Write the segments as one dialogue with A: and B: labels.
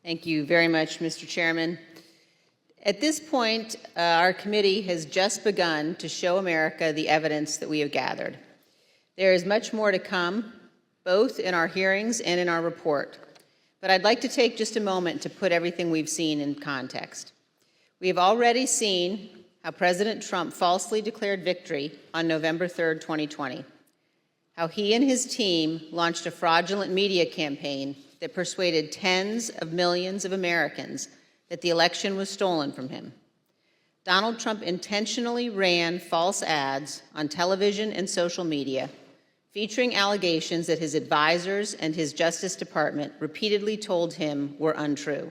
A: Thank you very much, Mr. Chairman. At this point, our committee has just begun to show America the evidence that we have gathered. There is much more to come, both in our hearings and in our report. But I'd like to take just a moment to put everything we've seen in context. We have already seen how President Trump falsely declared victory on November 3rd, 2020, how he and his team launched a fraudulent media campaign that persuaded tens of millions of Americans that the election was stolen from him. Donald Trump intentionally ran false ads on television and social media, featuring allegations that his advisors and his Justice Department repeatedly told him were untrue.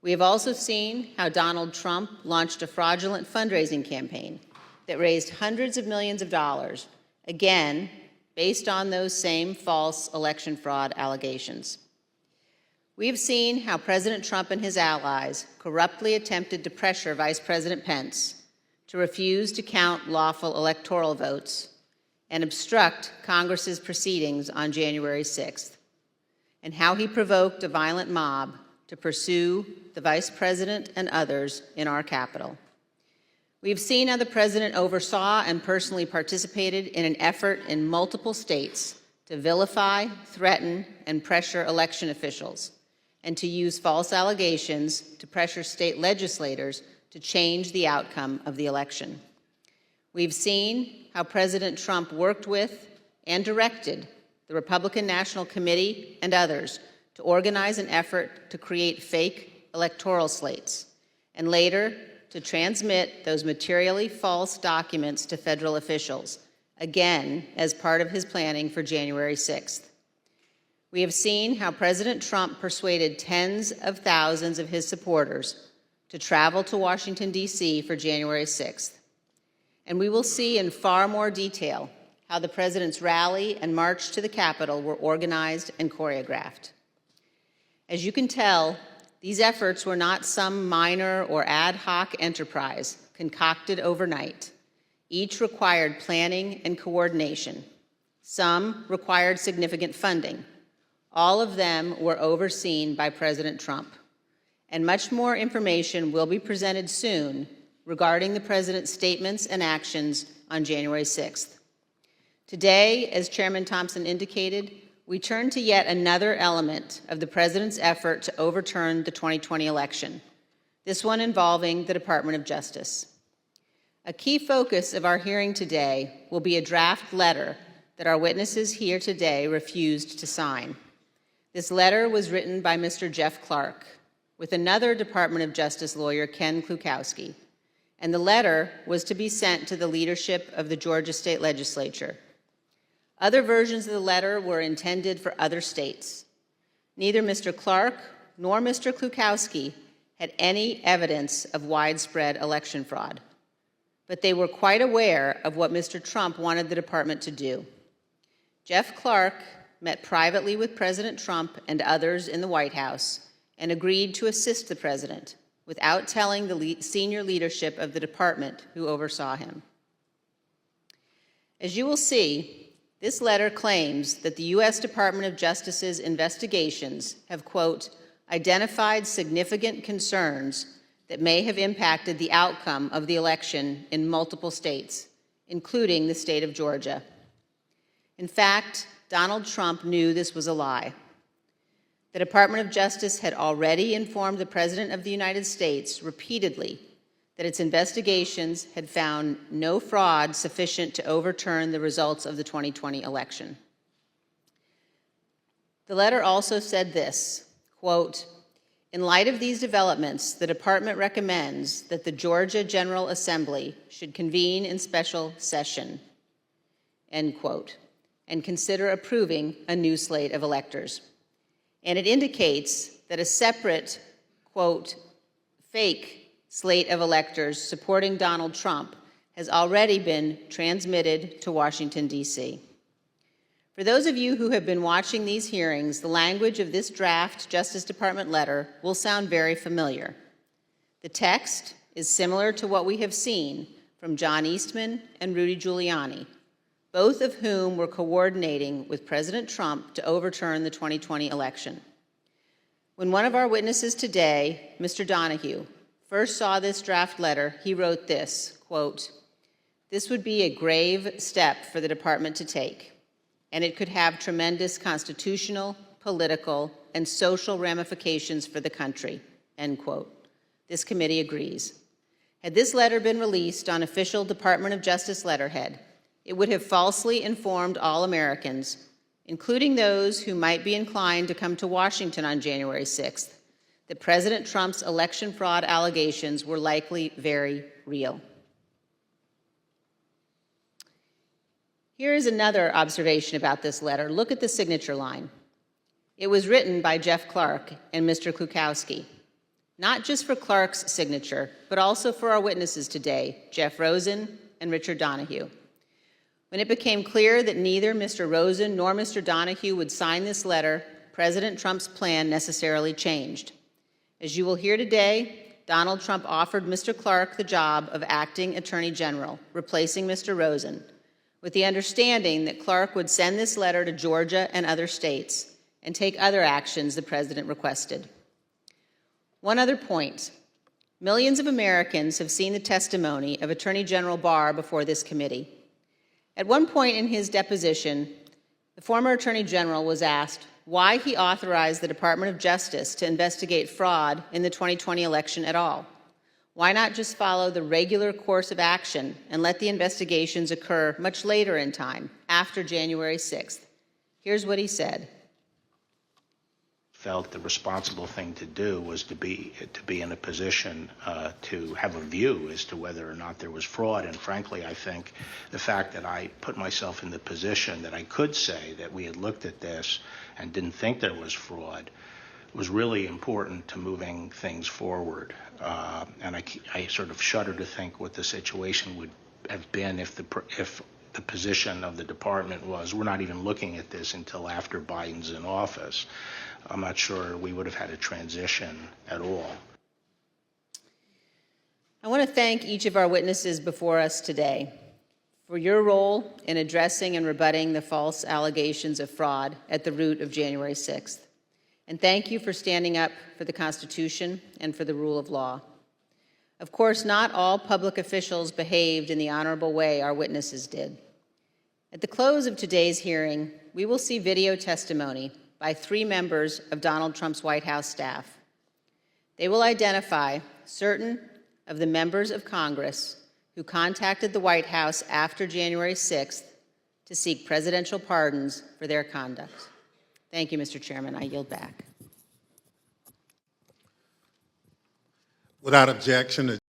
A: We have also seen how Donald Trump launched a fraudulent fundraising campaign that raised hundreds of millions of dollars, again, based on those same false election fraud allegations. We have seen how President Trump and his allies corruptly attempted to pressure Vice President Pence to refuse to count lawful electoral votes and obstruct Congress's proceedings on January 6th, and how he provoked a violent mob to pursue the Vice President and others in our Capitol. We've seen how the President oversaw and personally participated in an effort in multiple states to vilify, threaten, and pressure election officials, and to use false allegations to pressure state legislators to change the outcome of the election. We've seen how President Trump worked with and directed the Republican National Committee and others to organize an effort to create fake electoral slates, and later to transmit those materially false documents to federal officials, again as part of his planning for January 6th. We have seen how President Trump persuaded tens of thousands of his supporters to travel to Washington, D.C. for January 6th. And we will see in far more detail how the President's rally and march to the Capitol were organized and choreographed. As you can tell, these efforts were not some minor or ad hoc enterprise concocted overnight. Each required planning and coordination. Some required significant funding. All of them were overseen by President Trump. And much more information will be presented soon regarding the President's statements and actions on January 6th. Today, as Chairman Thompson indicated, we turn to yet another element of the President's effort to overturn the 2020 election, this one involving the Department of Justice. A key focus of our hearing today will be a draft letter that our witnesses here today refused to sign. This letter was written by Mr. Jeff Clark with another Department of Justice lawyer, Ken Klukowski, and the letter was to be sent to the leadership of the Georgia State Legislature. Other versions of the letter were intended for other states. Neither Mr. Clark nor Mr. Klukowski had any evidence of widespread election fraud, but they were quite aware of what Mr. Trump wanted the department to do. Jeff Clark met privately with President Trump and others in the White House and agreed to assist the President without telling the senior leadership of the department who oversaw him. As you will see, this letter claims that the U.S. Department of Justice's investigations have, quote, identified significant concerns that may have impacted the outcome of the election in multiple states, including the state of Georgia. In fact, Donald Trump knew this was a lie. The Department of Justice had already informed the President of the United States repeatedly that its investigations had found no fraud sufficient to overturn the results of the 2020 election. The letter also said this, quote, in light of these developments, the department recommends that the Georgia General Assembly should convene in special session, end quote, and consider approving a new slate of electors. And it indicates that a separate, quote, fake slate of electors supporting Donald Trump has already been transmitted to Washington, D.C. For those of you who have been watching these hearings, the language of this draft Justice Department letter will sound very familiar. The text is similar to what we have seen from John Eastman and Rudy Giuliani, both of whom were coordinating with President Trump to overturn the 2020 election. When one of our witnesses today, Mr. Donahue, first saw this draft letter, he wrote this, quote, "This would be a grave step for the department to take, and it could have tremendous constitutional, political, and social ramifications for the country," end quote. This committee agrees. Had this letter been released on official Department of Justice letterhead, it would have falsely informed all Americans, including those who might be inclined to come to Washington on January 6th, that President Trump's election fraud allegations were likely very real. Here is another observation about this letter. Look at the signature line. It was written by Jeff Clark and Mr. Klukowski, not just for Clark's signature, but also for our witnesses today, Jeff Rosen and Richard Donahue. When it became clear that neither Mr. Rosen nor Mr. Donahue would sign this letter, President Trump's plan necessarily changed. As you will hear today, Donald Trump offered Mr. Clark the job of acting Attorney General, replacing Mr. Rosen, with the understanding that Clark would send this letter to Georgia and other states and take other actions the President requested. One other point. Millions of Americans have seen the testimony of Attorney General Barr before this committee. At one point in his deposition, the former Attorney General was asked why he authorized the Department of Justice to investigate fraud in the 2020 election at all. Why not just follow the regular course of action and let the investigations occur much later in time, after January 6th? Here's what he said.
B: Felt the responsible thing to do was to be in a position to have a view as to whether or not there was fraud. And frankly, I think the fact that I put myself in the position that I could say that we had looked at this and didn't think there was fraud was really important to moving things forward. And I sort of shudder to think what the situation would have been if the position of the department was, we're not even looking at this until after Biden's in office. I'm not sure we would have had a transition at all.
A: I want to thank each of our witnesses before us today for your role in addressing and rebutting the false allegations of fraud at the root of January 6th. And thank you for standing up for the Constitution and for the rule of law. Of course, not all public officials behaved in the honorable way our witnesses did. At the close of today's hearing, we will see video testimony by 3 members of Donald Trump's White House staff. They will identify certain of the members of Congress who contacted the White House after January 6th to seek presidential pardons for their conduct. Thank you, Mr. Chairman. I yield back.
C: Without objection,